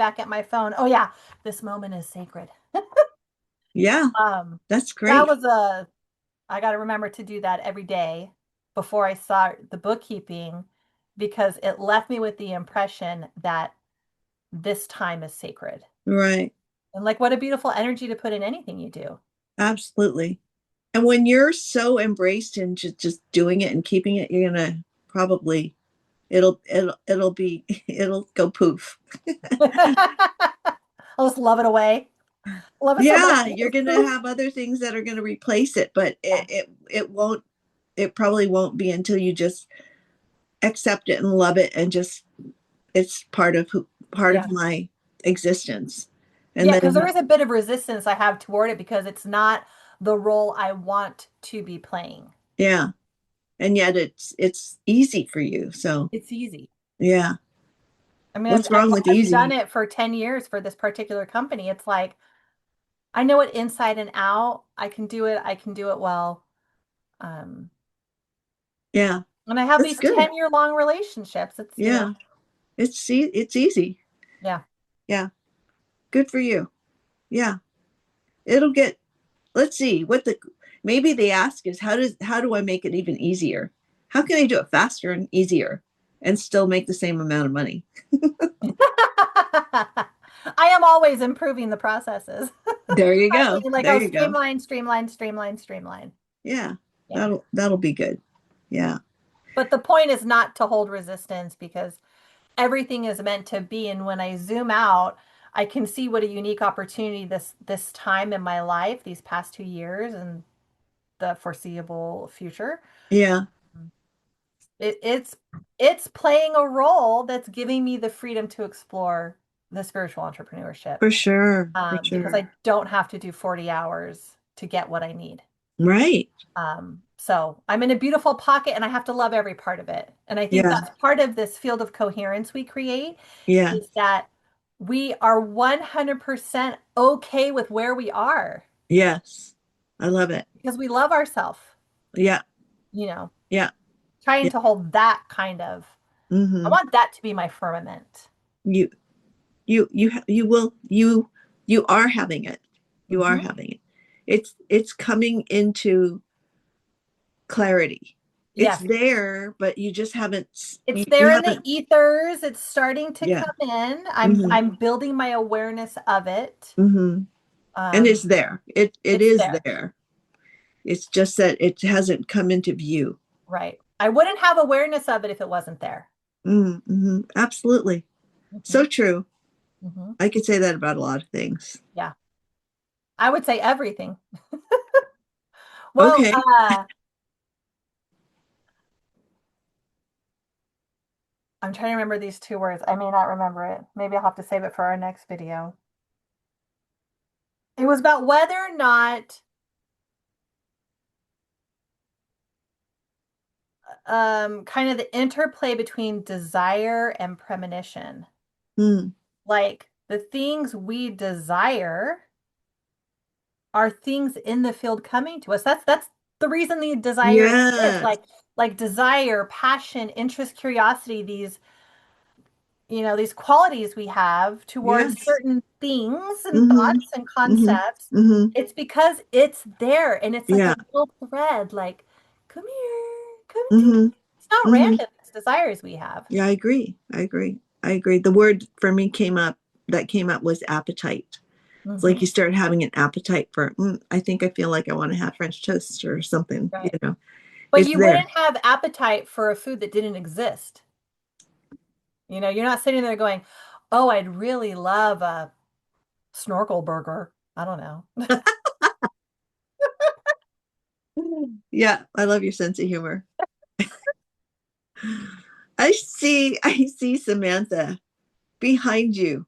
back at my phone. Oh yeah, this moment is sacred. Yeah, that's That great. was I got to remember to do that every day before I start the bookkeeping because it left me with the impression that this time is sacred. Right. And like, what a beautiful energy to put in anything you do. Absolutely. And when you're so embraced in just doing it and keeping it, you're gonna probably it'll be it'll go poof. I'll just love it away. Love it so much. Yeah, you're gonna have other things that are gonna replace it, but Yeah. it won't it probably won't be until you just accept it and love it and just it's part Yeah. of my existence. And Yeah, because there then is a bit of resistance I have toward it because it's not the role I want to be playing. yeah, and yet it's easy for you. So It's easy. yeah. I mean, What's wrong with I've done easy? it for 10 years for this particular company. It's like I know it inside and out. I can do it. I can do it well. Um, Yeah, and I have that's these good. 10-year long relationships. Yeah, it's easy. Yeah. Yeah, good for you. Yeah, it'll get. Let's see what the maybe the ask is how do I make it even easier? How can I do it faster and easier and still make the same amount of money? I am always improving the processes. There you I go. mean, like, There oh, you go. streamline, streamline, streamline, streamline. Yeah, Yeah. that'll be good. Yeah, But the point is not to hold resistance because everything is meant to be. And when I zoom out, I can see what a unique opportunity this time in my life, these past 2 years and the foreseeable future. yeah, It, it's playing a role that's giving me the freedom to explore the spiritual entrepreneurship for sure, for because sure. I don't have to do 40 hours to get what I need. Right. So I'm in a beautiful pocket and I have to love every part of it. And I think Yeah, that's part of this field of coherence we create yeah. is that we are 100% okay with where we are Yes, I love it. because we love ourselves, Yeah, you know, yeah, trying yeah. to hold that kind of, I Mm-hmm. want that to be my firmament. You you will you are having it. You are Hmm. having it. It's coming into clarity. It's Yes. there, but you just haven't It's you there in the haven't ethers. It's starting to yeah. come in. I'm Mm-hmm. I'm building my awareness of it. Mm-hmm. And Um, it's there. It it's is there. there. It's just that it hasn't come into view. Right. I wouldn't have awareness of it if it wasn't there. Mm-hmm. Absolutely. Hmm. So true. Hmm. I could say that about a lot of things. Yeah. I would say everything. Well, Okay. I'm trying to remember these two words. I may not remember it. Maybe I'll have to save it for our next video. It was about whether or not kind of the interplay between desire and premonition. Mm. Like the things we desire are things in the field coming to us. That's the reason the desire exists. Yes. Like desire, passion, interest, curiosity, these qualities we have towards Yes. certain things and Mm-hmm. thoughts and Mm-hmm. concepts. Mm-hmm. It's because it's there and it's like a Yeah. little thread, like, come here, come to me. Mm-hmm. It's not Mm-hmm. random, it's desires we have. Yeah, I agree. I agree. I agree. The word for me came up was appetite. It's like Hmm. you start having an appetite for, I think I feel like I want to have French toast or something, Right. But it's you there. wouldn't have appetite for a food that didn't exist. You're not sitting there going, oh, I'd really love a snorkel burger. I don't know. Yeah, I love your sense of humor. I see Samantha behind you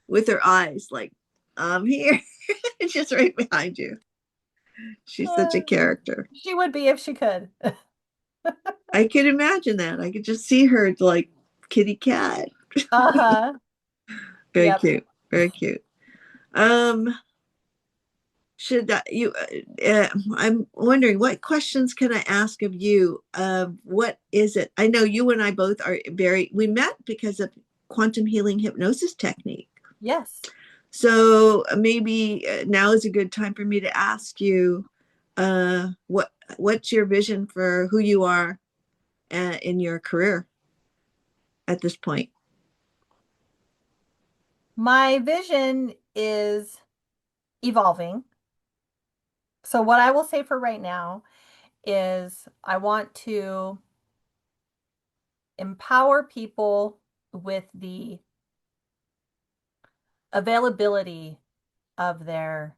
with her eyes like, I'm here. Just right behind you. She's such a Uh, character. she would be if she could. I could imagine that. I could just see her like kitty cat. Uh-huh. Very Yep. cute. Very cute. Um, should you? I'm wondering what questions can I ask of you? What is it? I know you and I both are very. We met because of quantum healing hypnosis technique. Yes. So maybe now is a good time for me to ask you, what's your vision for who you are in your career at this point? My vision is evolving. So, what I will say for right now is I want to empower people with the availability of their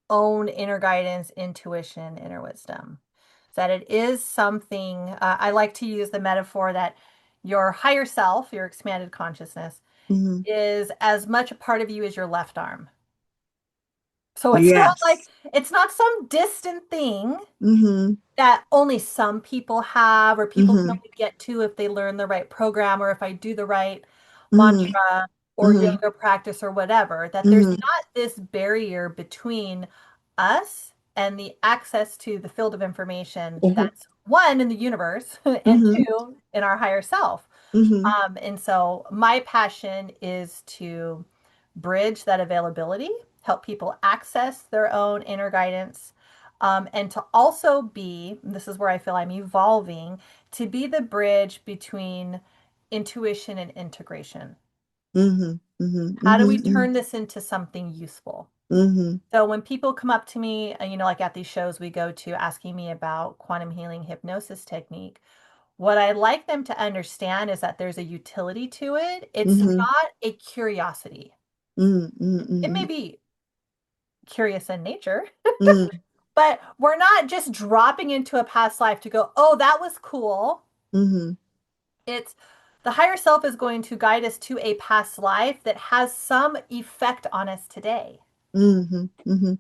own inner guidance, intuition, inner wisdom. That it is something, I like to use the metaphor that your higher self, your expanded consciousness, Mm-hmm. is as much a part of you as your left arm. So it's not like, Yes. it's not some distant thing Mm-hmm. that only some people have, or people can Mm-hmm. only get to if they learn the right program, or if I do the right Mm-hmm. mantra or Mm-hmm. yoga practice or whatever, that there's Mm-hmm. not this barrier between us and the access to the field of information that's one in the universe and Mm-hmm. two in our higher self. Mm-hmm. And so my passion is to bridge that availability, help people access their own inner guidance, and to also be, this is where I feel I'm evolving, to be the bridge between intuition and integration. Mm-hmm. Mm-hmm. How do we Mm-hmm. turn this into something useful? Mm-hmm. So when people come up to me, like at these shows we go to asking me about quantum healing hypnosis technique, what I like them to understand is that there's a utility to it. It's Mm-hmm. not a curiosity. It may Mm-hmm. be curious in nature, Mm-hmm. but we're not just dropping into a past life to go, oh, that was cool. Mm-hmm. It's the higher self is going to guide us to a past life that has some effect on us today. Mm-hmm. Mm-hmm.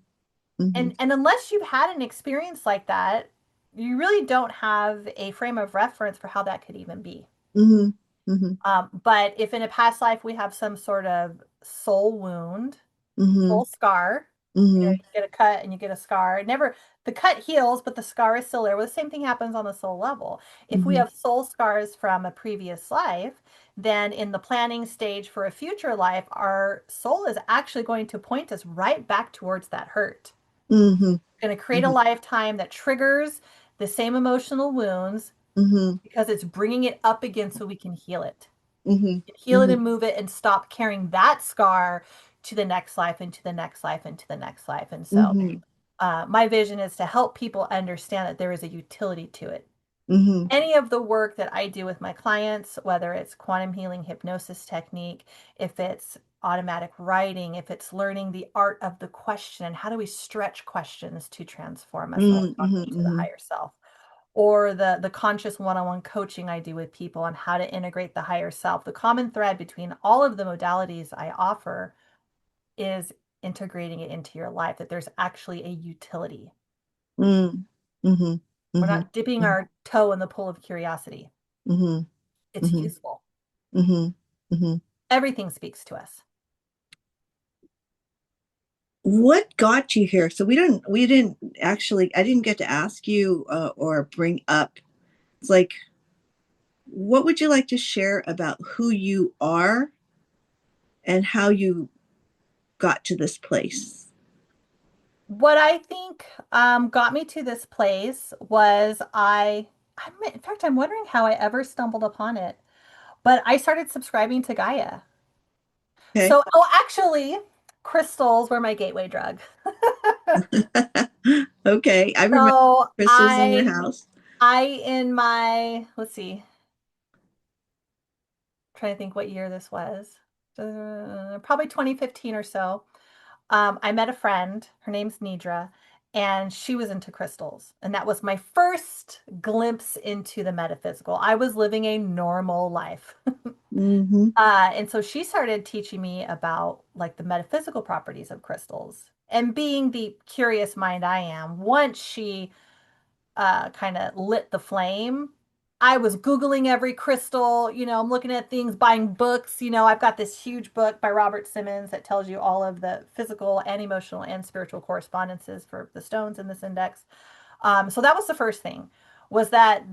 Mm-hmm. And unless you've had an experience like that, you really don't have a frame of reference for how that could even be. Mm-hmm. Mm-hmm. But if in a past life we have some sort of soul wound, Mm-hmm. soul scar, Mm-hmm. you get a cut and you get a scar. It never, the cut heals, but the scar is still there. Well, the same thing happens on the soul level. If we Mm-hmm. have soul scars from a previous life, then in the planning stage for a future life, our soul is actually going to point us right back towards that hurt. Mm-hmm. Going to create a lifetime that triggers the same emotional wounds Mm-hmm. because it's bringing it up again so we can heal it. Mm-hmm. Heal it and move it and stop carrying that scar to the next life and to the next life and to the next life. And so Mm-hmm. my vision is to help people understand that there is a utility to it. Mm-hmm. Any of the work that I do with my clients, whether it's quantum healing hypnosis technique, if it's automatic writing, if it's learning the art of the question and how do we stretch questions to transform us when we're talking to the Mm-hmm. higher self, or the conscious one-on-one coaching I do with people on how to integrate the higher self. The common thread between all of the modalities I offer is integrating it into your life, that there's actually a utility. Mm-hmm. Mm-hmm. We're Mm-hmm. not dipping our toe in the pool of curiosity. Mm-hmm. It's Mm-hmm. useful. Mm-hmm. Mm-hmm. Everything speaks to us. What got you here? So we didn't actually, I didn't get to ask you or bring up. It's like, what would you like to share about who you are and how you got to this place? What I think got me to this place was in fact, I'm wondering how I ever stumbled upon it, but I started subscribing to Gaia. Okay. So, oh, actually, crystals were my gateway drug. Okay. I remember So crystals in your house. in my, let's see, trying to think what year this was. Probably 2015 or so. I met a friend, her name's Nidra, and she was into crystals. And that was my first glimpse into the metaphysical. I was living a normal life. Mm-hmm. And so she started teaching me about like the metaphysical properties of crystals. And being the curious mind I am, once she kind of lit the flame, I was Googling every crystal. I'm looking at things, buying books. I've got this huge book by Robert Simmons that tells you all of the physical and emotional and spiritual correspondences for the stones in this index. So that was the first thing, was that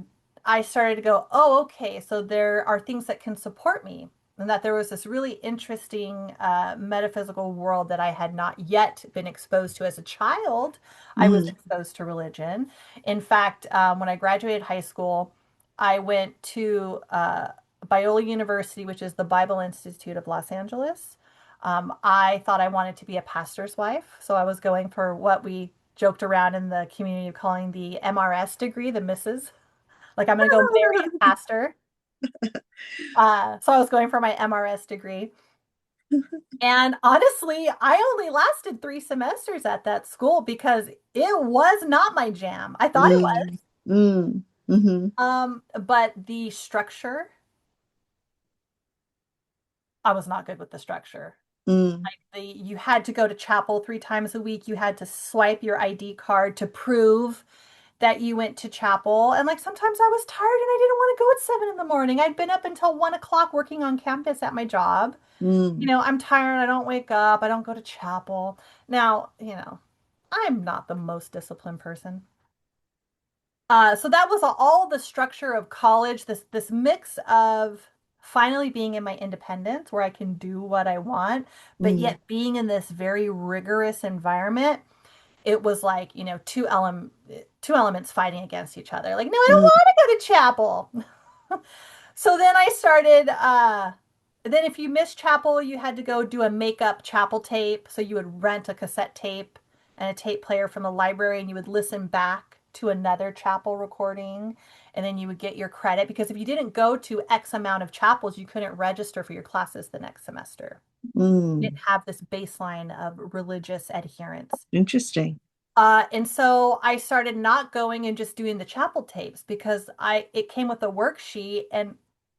I started to go, oh, okay, so there are things that can support me. and that there was this really interesting metaphysical world that I had not yet been exposed to as a child. I was Mm, exposed to religion. In fact, when I graduated high school, I went to Biola University, which is the Bible Institute of Los Angeles. I thought I wanted to be a pastor's wife, so I was going for what we joked around in the community of calling the MRS degree, the Mrs. Like I'm going to go marry a pastor. So I was going for my MRS degree. And honestly, I only lasted 3 semesters at that school because it was not my jam. I thought it was. mm, mm, mhm, But the structure, I was not good with the structure. mm, You had to go to chapel 3 times a week. You had to swipe your ID card to prove that you went to chapel. And like sometimes I was tired and I didn't want to go at 7 in the morning. I'd been up until 1 o'clock working on campus at my job. mm, I'm tired. I don't wake up. I don't go to chapel. Now, I'm not the most disciplined person. So that was all the structure of college, this mix of finally being in my independence where I can do what I want, but mm, yet being in this very rigorous environment. It was like, two elements fighting against each other. Like, no, I don't mm, want to go to chapel. So then I started then if you missed chapel, you had to go do a makeup chapel tape. So you would rent a cassette tape and a tape player from the library and you would listen back to another chapel recording and then you would get your credit because if you didn't go to X amount of chapels, you couldn't register for your classes the next semester. You mm. didn't have this baseline of religious adherence. Interesting. And so I started not going and just doing the chapel tapes because it came with a worksheet and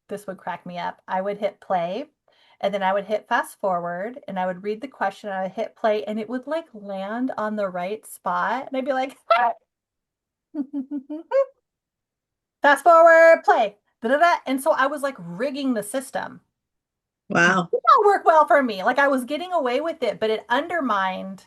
this would crack me up. I would hit play and then I would hit fast forward and I would read the question and I would hit play and it would like land on the right spot. And I'd be like, fast forward, play. Da-da-da. And so I was like rigging the system. Did Wow. not work well for me. Like I was getting away with it, but it undermined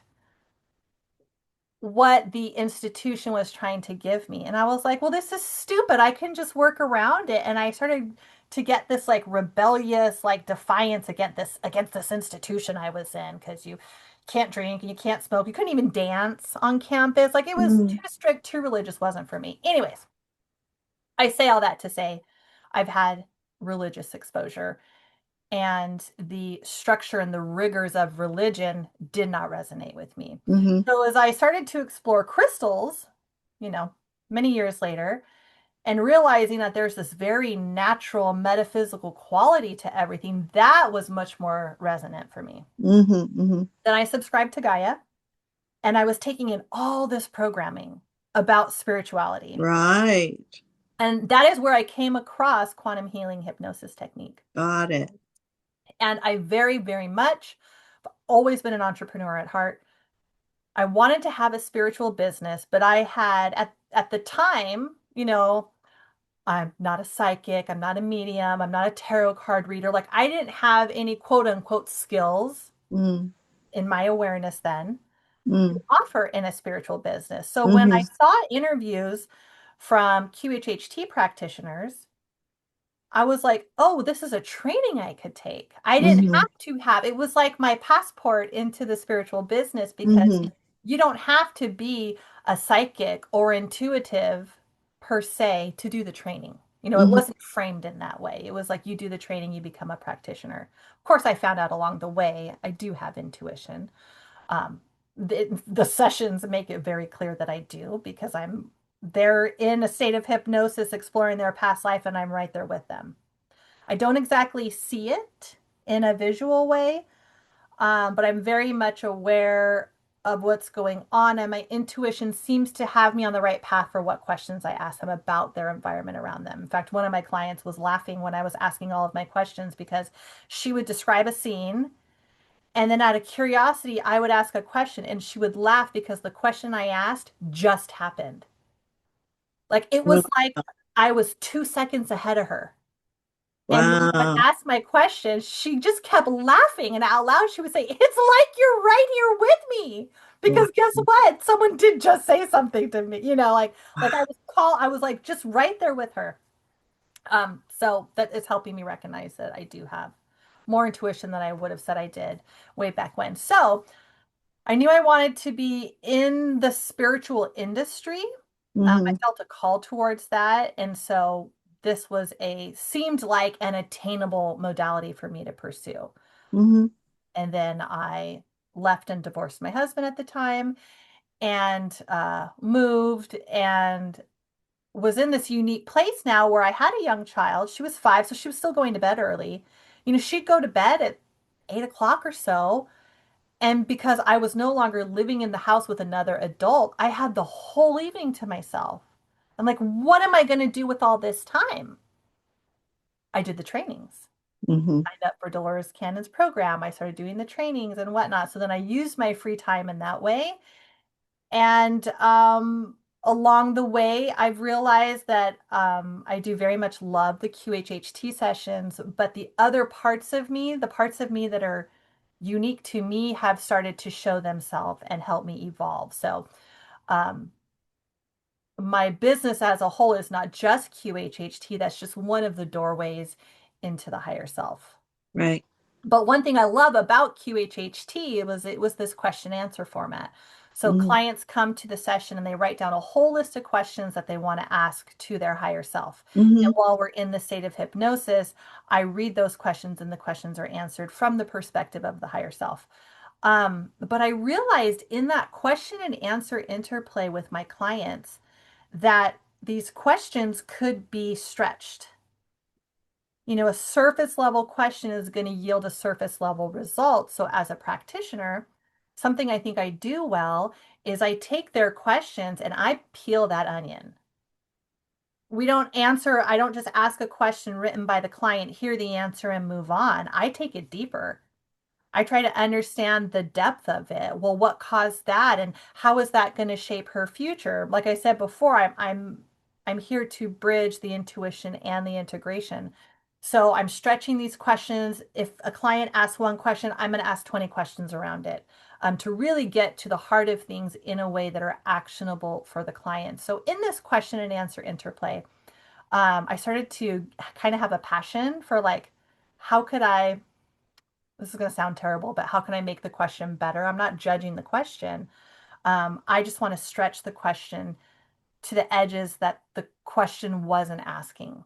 what the institution was trying to give me. And I was like, well, this is stupid. I can just work around it. And I started to get this like rebellious like defiance against this institution I was in because you can't drink and you can't smoke. You couldn't even dance on campus. Like it was Mm, too strict, too religious wasn't for me. Anyways, I say all that to say I've had religious exposure and the structure and the rigors of religion did not resonate with me. mhm, So as I started to explore crystals, you know, many years later, and realizing that there's this very natural metaphysical quality to everything, that was much more resonant for me. mhm, mhm. Then I subscribed to Gaia and I was taking in all this programming about spirituality. Right. And that is where I came across quantum healing hypnosis technique. Got it. And I very, very much always been an entrepreneur at heart. I wanted to have a spiritual business, but I had at the time, I'm not a psychic, I'm not a medium, I'm not a tarot card reader. Like I didn't have any quote unquote skills Mm, in my awareness then to mm, offer in a spiritual business. So when I mhm, saw interviews from QHHT practitioners, I was like, oh, this is a training I could take. I didn't mhm, have to have, it was like my passport into the spiritual business because mhm, you don't have to be a psychic or intuitive per se to do the training. It mhm, wasn't framed in that way. It was like you do the training, you become a practitioner. Of course, I found out along the way I do have intuition. The sessions make it very clear that I do because they're in a state of hypnosis exploring their past life and I'm right there with them. I don't exactly see it in a visual way, but I'm very much aware of what's going on, and my intuition seems to have me on the right path for what questions I ask them about their environment around them. In fact, one of my clients was laughing when I was asking all of my questions because she would describe a scene, and then out of curiosity, I would ask a question, and she would laugh because the question I asked just happened. Like it mm. was like I was 2 seconds ahead of her. And when I would Wow. ask my question, she just kept laughing and out loud she would say, "It's like you're right here with me." Wow. Because guess what? Someone did just say something to me, like I was like just right there with her. So that is helping me recognize that I do have. more intuition than I would have said I did way back when. So I knew I wanted to be in the spiritual industry. I Mhm. felt a call towards that. And so this was seemed like an attainable modality for me to pursue. Mhm. And then I left and divorced my husband at the time and moved and was in this unique place now where I had a young child. She was 5, so she was still going to bed early. She'd go to bed at 8 o'clock or so. And because I was no longer living in the house with another adult, I had the whole evening to myself. I'm like, what am I going to do with all this time? I did the trainings. Mhm. Signed up for Dolores Cannon's program. I started doing the trainings and whatnot. So then I used my free time in that way. And along the way, I've realized that I do very much love the QHHT sessions, but the other parts of me, the parts of me that are unique to me, have started to show themselves and help me evolve. So um, my business as a whole is not just QHHT, that's just one of the doorways into the higher self. Right. But one thing I love about QHHT was it was this question answer format. So Mhm. clients come to the session and they write down a whole list of questions that they want to ask to their higher self. And Mhm. while we're in the state of hypnosis, I read those questions and the questions are answered from the perspective of the higher self. But I realized in that question and answer interplay with my clients that these questions could be stretched. A surface level question is going to yield a surface level result. So, as a practitioner, something I think I do well is I take their questions and I peel that onion. I don't just ask a question written by the client, hear the answer, and move on. I take it deeper. I try to understand the depth of it. Well, what caused that and how is that going to shape her future? Like I said before, I'm here to bridge the intuition and the integration. So I'm stretching these questions. If a client asks one question, I'm going to ask 20 questions around it to really get to the heart of things in a way that are actionable for the client. So in this question and answer interplay, I started to kind of have a passion for like, how could I this is going to sound terrible, but how can I make the question better? I'm not judging the question. I just want to stretch the question to the edges that the question wasn't asking.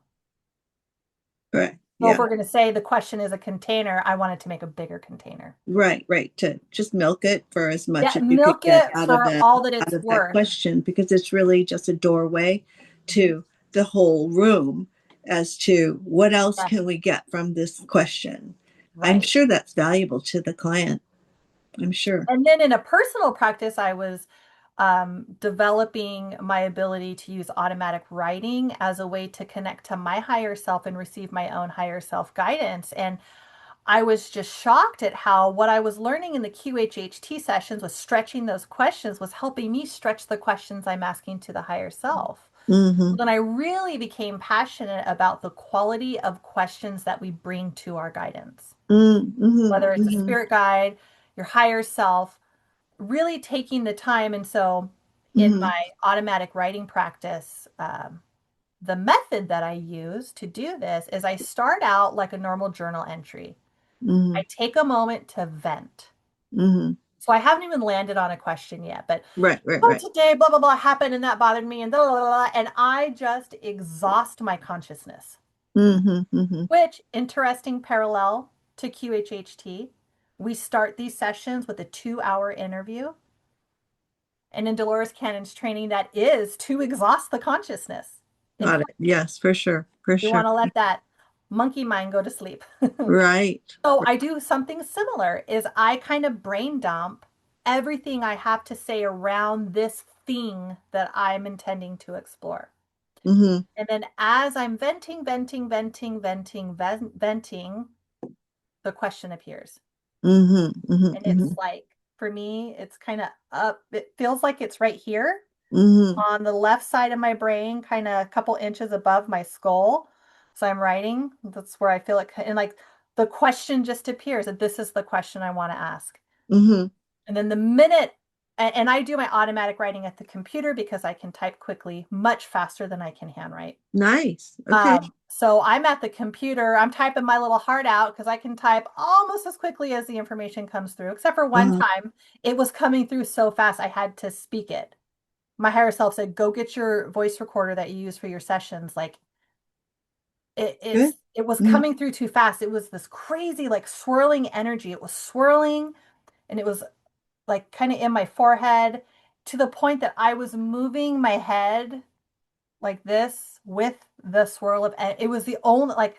Right. So if Yeah. we're going to say the question is a container, I wanted to make a bigger container. Right. Right. To just milk it for as much Yeah, as you could milk get it for all that out it's of that worth. question, because it's really just a doorway Mhm. to the whole room as to what else Yes, can we get from this question. I'm right. sure that's valuable to the client. I'm sure. And then in a personal practice, I was developing my ability to use automatic writing as a way to connect to my higher self and receive my own higher self guidance. And I was just shocked at how what I was learning in the QHHT sessions was stretching those questions was helping me stretch the questions I'm asking to the higher self. Mm-hmm. Then I really became passionate about the quality of questions that we bring to our guidance, Mm-hmm. whether it's a Mm-hmm. spirit guide, your higher self, really taking the time. And so in Mm-hmm. my automatic writing practice, the method that I use to do this is I start out like a normal journal entry. Mm-hmm. I take a moment to vent. Mm-hmm. So I haven't even landed on a question yet, but Right. Right. oh, Right. today, blah, blah, blah happened and that bothered me and blah, blah, blah, and I just exhaust my consciousness, Mm-hmm. Mm-hmm. which interesting parallel to QHHT. We start these sessions with a 2-hour interview. And in Dolores Cannon's training, that is to exhaust the consciousness. Got it. Yes, for sure. For You sure. want to let that monkey mind go to sleep. Right. So I do something similar is I kind of brain dump everything I have to say around this thing that I'm intending to explore. Mm-hmm. And then as I'm venting, venting, the question appears. Mm-hmm. And Mm-hmm. it's like, for me, it's kind of up. It feels like it's right here Mm-hmm. on the left side of my brain, kind of a couple inches above my skull. So I'm writing. That's where I feel it. And like the question just appears that this is the question I want to ask. Mm-hmm. And then the minute and I do my automatic writing at the computer because I can type quickly, much faster than I can handwrite. Nice. Okay. So I'm at the computer, I'm typing my little heart out because I can type almost as quickly as the information comes through, except for one Uh-huh. time it was coming through so fast I had to speak it. My higher self said, go get your voice recorder that you use for your sessions. Like Good. it was Mm. coming through too fast. It was this crazy, like swirling energy. It was swirling and it was like kind of in my forehead to the point that I was moving my head like this with the swirl of it was the only like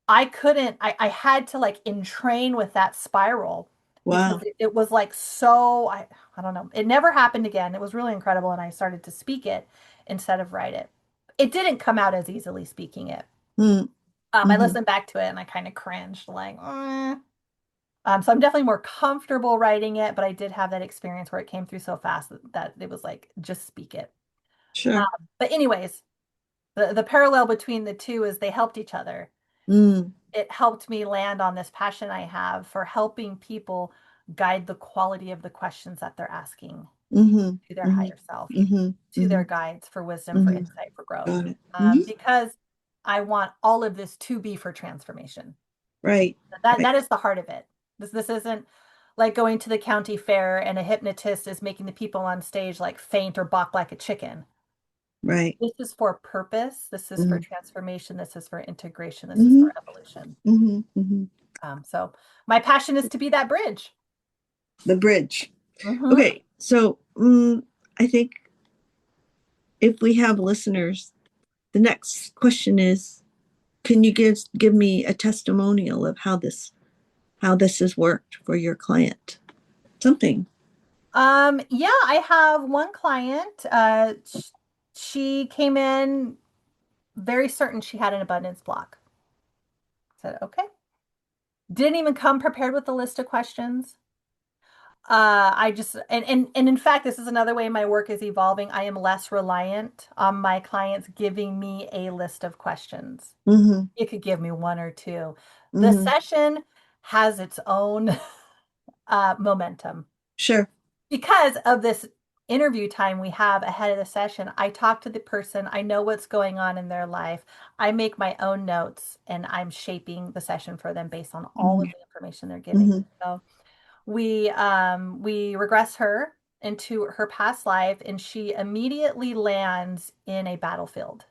I couldn't I had to like entrain with that spiral because Wow. it was like so I don't know. It never happened again. It was really incredible and I started to speak it instead of write it. It didn't come out as easily speaking it. Mm. I Hmm. listened back to it and I kind of cringed like so I'm definitely more comfortable writing it, but I did have that experience where it came through so fast that it was like just speak it. Sure. But anyways, the parallel between the two is they helped each other. Mm. It helped me land on this passion I have for helping people guide the quality of the questions that they're asking Mm-hmm. to their Mm-hmm. higher self, Mm-hmm. to Mm-hmm. their guides for wisdom, for Mm-hmm. insight, for growth. Got it. Hmm. Because I want all of this to be for transformation. Right. Right. That is the heart of it. This isn't like going to the county fair and a hypnotist is making the people on stage like faint or balk like a chicken. Right. This is for purpose. This is for Mm. transformation. This is for integration. This is Mm-hmm. for evolution. Mm-hmm. Mm-hmm. So my passion is to be that bridge. The bridge. Hmm. Okay. So I think if we have listeners, the next question is, can you give me a testimonial of how this has worked for your client? Something. Yeah, I have one client. She came in very certain she had an abundance block. I said, okay. Didn't even come prepared with a list of questions. I just and in fact, this is another way my work is evolving. I am less reliant on my clients giving me a list of questions. Mm-hmm. You could give me one or two. The Mm-hmm. session has its own momentum Sure. because of this interview time we have ahead of the session. I talk to the person, I know what's going on in their life. I make my own notes and I'm shaping the session for them based on all of Mm-hmm. the information they're giving Mm-hmm. me. So we regress her into her past life and she immediately lands in a battlefield.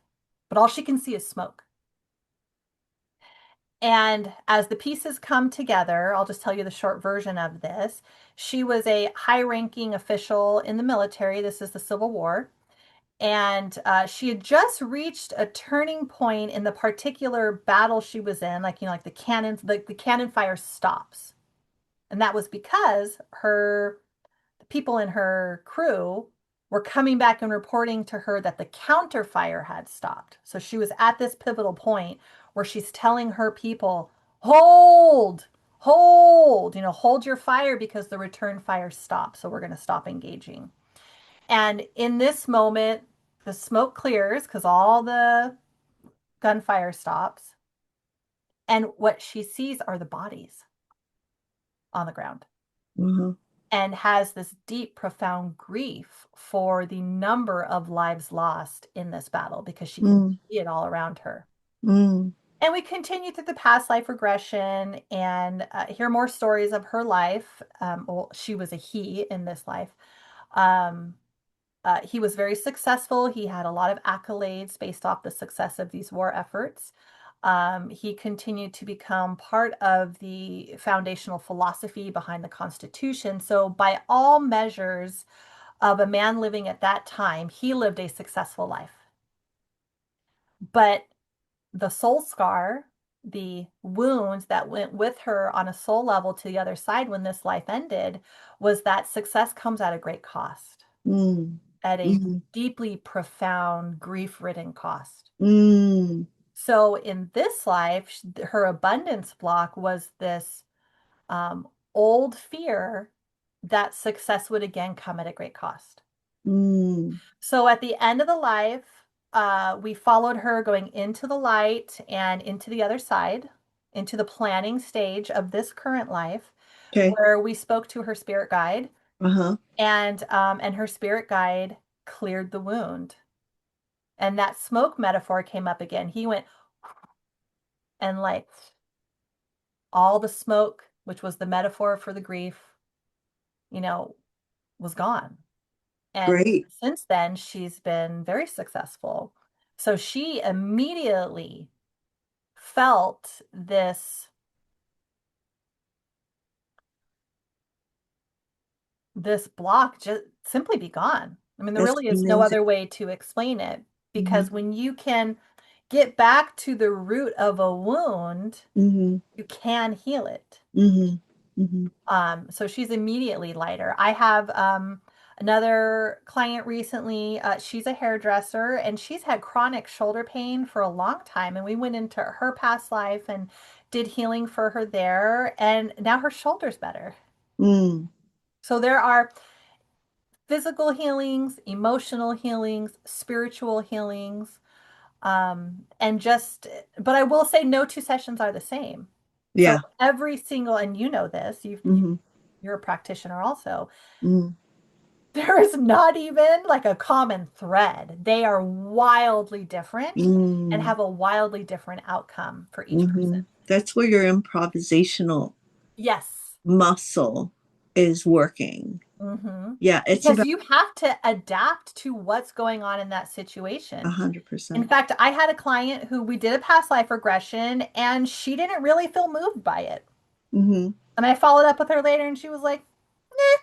But all she can see is smoke. And as the pieces come together, I'll just tell you the short version of this. She was a high ranking official in the military. This is the Civil War. And she had just reached a turning point in the particular battle she was in, like, like the cannons, the cannon fire stops. And that was because the people in her crew were coming back and reporting to her that the counterfire had stopped. So she was at this pivotal point where she's telling her people, hold, hold, hold your fire because the return fire stopped. So we're going to stop engaging. And in this moment, the smoke clears because all the gunfire stops. And what she sees are the bodies on the ground. Uh-huh. And has this deep, profound grief for the number of lives lost in this battle because she can Mm. see it all around her. Mm. And we continue through the past life regression and hear more stories of her life. Well, she was a he in this life. Um, he was very successful. He had a lot of accolades based off the success of these war efforts. He continued to become part of the foundational philosophy behind the Constitution. So, by all measures of a man living at that time, he lived a successful life. But the soul scar, the wounds that went with her on a soul level to the other side when this life ended, was that success comes at a great cost, Mm. at a Mm. deeply profound, grief ridden cost. Mm. So in this life, her abundance block was this old fear that success would again come at a great cost. Mm. So at the end of the life, we followed her going into the light and into the other side, into the planning stage of this current life, Okay. where we spoke to her spirit guide. Uh-huh. And her spirit guide cleared the wound. And that smoke metaphor came up again. He went and like all the smoke, which was the metaphor for the grief, you know, was gone. And Great. since then, she's been very successful. So she immediately felt this block just simply be gone. I mean, there That's really is no amazing. other way to explain it Mm-hmm. because when you can get back to the root of a wound, Mm-hmm. you can heal it. Mm-hmm. Mm-hmm. So she's immediately lighter. I have another client recently. She's a hairdresser and she's had chronic shoulder pain for a long time. And we went into her past life and did healing for her there. And now her shoulder's better. Mm. So there are physical healings, emotional healings, spiritual healings. And just, but I will say no two sessions are the same. So Yeah. every single, and you know this, Mm-hmm. you're a practitioner also. Mm-hmm. There is not even like a common thread. They are wildly different and Mm. have a wildly different outcome for each person. Mm-hmm. That's where your improvisational Yes. muscle is working. Hmm. Yeah, it's Because about you have to adapt to what's going on in that a situation. hundred In percent. fact, I had a client who we did a past life regression and she didn't really feel moved by it. Mm-hmm. And I followed up with her later and she was like, eh,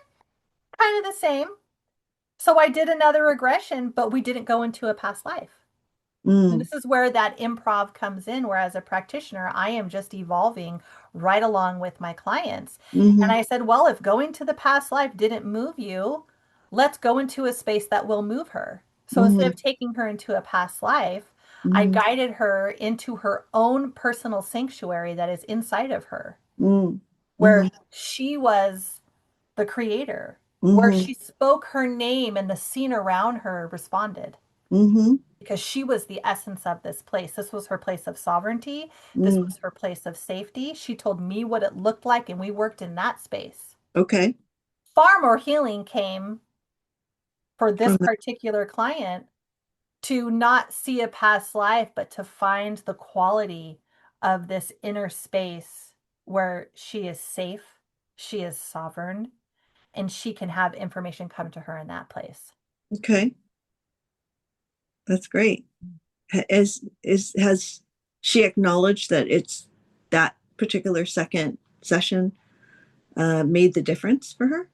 kind of the same. So I did another regression, but we didn't go into a past life. And Mm. this is where that improv comes in, where as a practitioner, I am just evolving right along with my clients. And Mm-hmm. I said, well, if going to the past life didn't move you, let's go into a space that will move her. So instead Mm-hmm. of taking her into a past life, I Mm-hmm. guided her into her own personal sanctuary that is inside of her, Mm-hmm. where she was the creator, where Mm-hmm. she spoke her name and the scene around her responded Mm-hmm. because she was the essence of this place. This was her place of sovereignty. This Mm. was her place of safety. She told me what it looked like, and we worked in that space. Okay. Far more healing came for From this the particular client to not see a past life, but to find the quality of this inner space where she is safe, she is sovereign, and she can have information come to her in that place. okay. That's great. Has she acknowledged that it's that particular second session made the difference for her?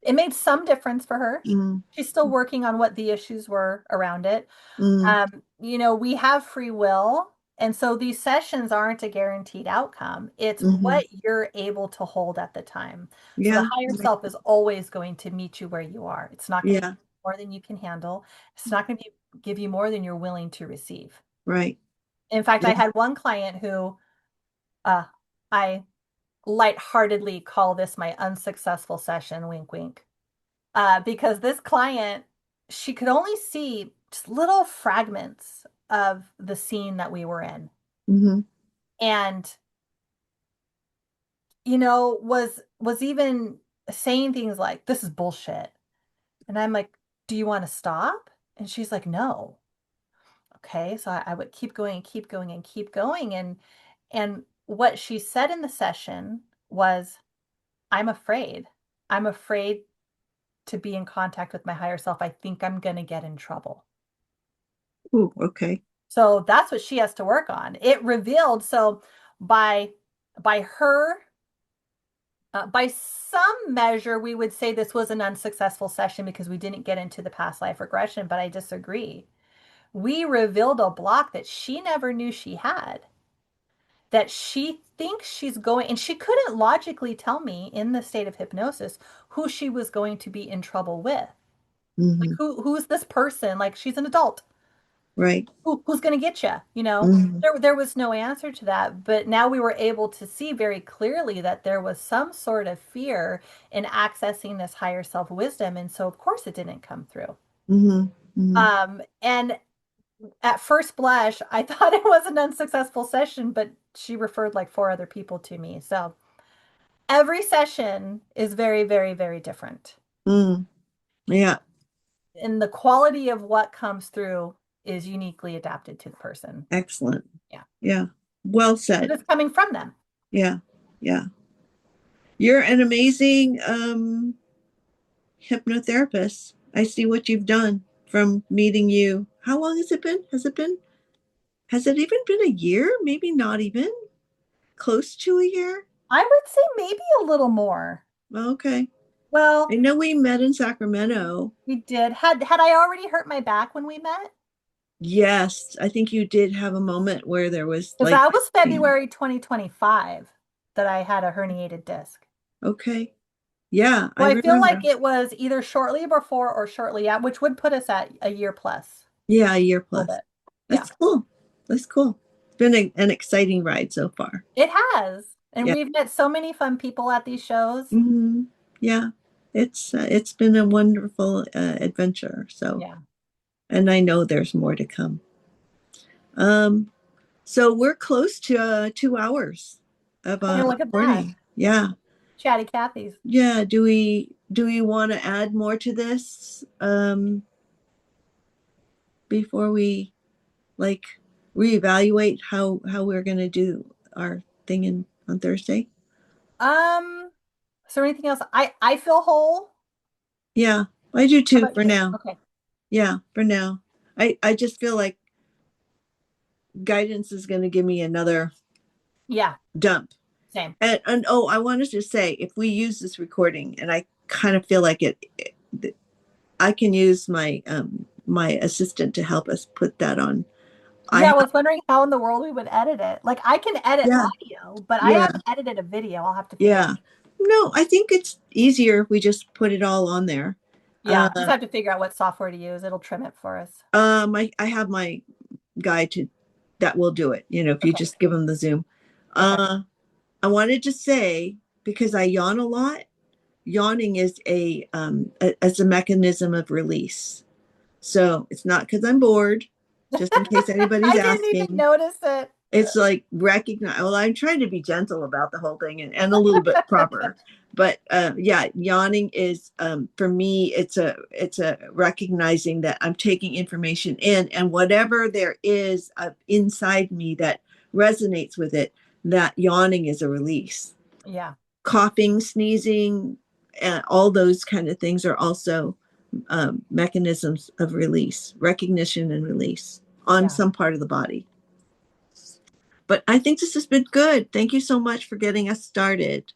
It made some difference for her. Mm. She's still working on what the issues were around it. Mm. We have free will. And so these sessions aren't a guaranteed outcome. It's Mm-hmm. what you're able to hold at the time. So the Yeah. higher self is always going to meet you where you are. It's not going to Yeah. give you more than you can handle. It's not going to give you more than you're willing to receive. Right. In fact, I Yeah. had one client who uh, I lightheartedly call this my unsuccessful session, wink, wink. Because this client, she could only see just little fragments of the scene that we were in. Mm-hmm. And, was even saying things like, this is bullshit. And I'm like, do you want to stop? And she's like, no. Okay. So I would keep going and keep going and keep going. And what she said in the session was, I'm afraid. I'm afraid to be in contact with my higher self. I think I'm going to get in trouble. Ooh, okay. So that's what she has to work on. It revealed, so by by her by some measure, we would say this was an unsuccessful session because we didn't get into the past life regression, but I disagree. We revealed a block that she never knew she had, that she thinks she's going, and she couldn't logically tell me in the state of hypnosis who she was going to be in trouble with. Like Mm-hmm. who's this person? Like she's an adult. Right. Who's going to get you? Mm-hmm. There was no answer to that. But now we were able to see very clearly that there was some sort of fear in accessing this higher self wisdom. And so, of course, it didn't come through. Mm-hmm. Mm-hmm. And at first blush, I thought it was an unsuccessful session, but she referred like four other people to me. So Every session is very, very, very different. Mm, yeah, And the quality of what comes through is uniquely adapted to the person. excellent. Yeah. Yeah, well But said. it's coming from them. Yeah, yeah. You're an amazing hypnotherapist. I see what you've done from meeting you. How long has it been? Has it even been a year? Maybe not even close to a year. I would say maybe a little more. Okay. I Well, know we met in Sacramento. we did. Had I already hurt my back when we met? Yes, I think you did have a moment where there was Because like that was pain. February 2025 that I had a herniated disc. Okay. Yeah, So I I feel like remember. it was either shortly before or shortly at, which would put us at a year plus, Yeah, a year a little plus. bit. Yeah, That's cool. That's cool. It's been an exciting ride so far. it has. And Yeah. we've met so many fun people at these shows. Hmm. Yeah. It's been a wonderful adventure. So, Yeah. and I know there's more to come. Um, so we're close to 2 hours of Oh, look at that. recording. Yeah. Chatty Cathy's. Yeah. Do we want to add more to this before we like reevaluate how we're gonna do our thing on Thursday? Is there anything else? I feel whole. Yeah, I do How too about for you? now. Okay. Yeah, for now. I just feel like guidance is gonna give me another Yeah, dump. same. And oh, I wanted to say if we use this recording, and I kind of feel like I can use my assistant to help us put that on. I Yeah, I have was wondering how in the world we would edit it. Like I can edit yeah, audio, but I yeah, haven't edited a video. I'll have to figure out. yeah. No, I think it's easier if we just put it all on there. Yeah, just Uh, have to figure out what software to use. It'll trim it for us. I have my guy to that will do it. If you Okay. just give him the Zoom. Okay. Uh, I wanted to say because I yawn a lot. Yawning is as a mechanism of release. So it's not because I'm bored. Just in case anybody's I didn't even asking, notice it. it's like recognize. Well, I'm trying to be gentle about the whole thing and a little bit proper. But yeah, yawning is for me. It's a recognizing that I'm taking information in, and whatever there is inside me that resonates with it, that yawning is a release. Yeah. Coughing, sneezing, all those kind of things are also mechanisms of release, recognition, and release on Yeah. some part of the body. But I think this has been good. Thank you so much for getting us started.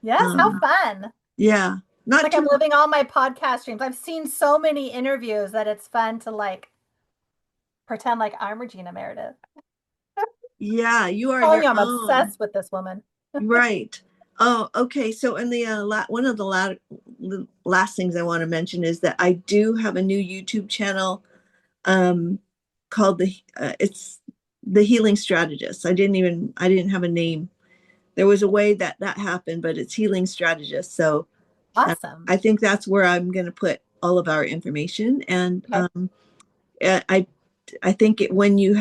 Yes, how Um, fun. yeah, It's not like I'm too. living all my podcast dreams. I've seen so many interviews that it's fun to like pretend like I'm Regina Meredith. Yeah, you are Telling your you I'm own. obsessed with this woman. Right. Oh, okay. So, in the one of the last things I want to mention is that I do have a new YouTube channel um, called it's the Healing Strategist. I didn't have a name. There was a way that happened, but it's Healing Strategist. So Awesome. I think that's where I'm going to put all of our information. And Okay. I I think when you have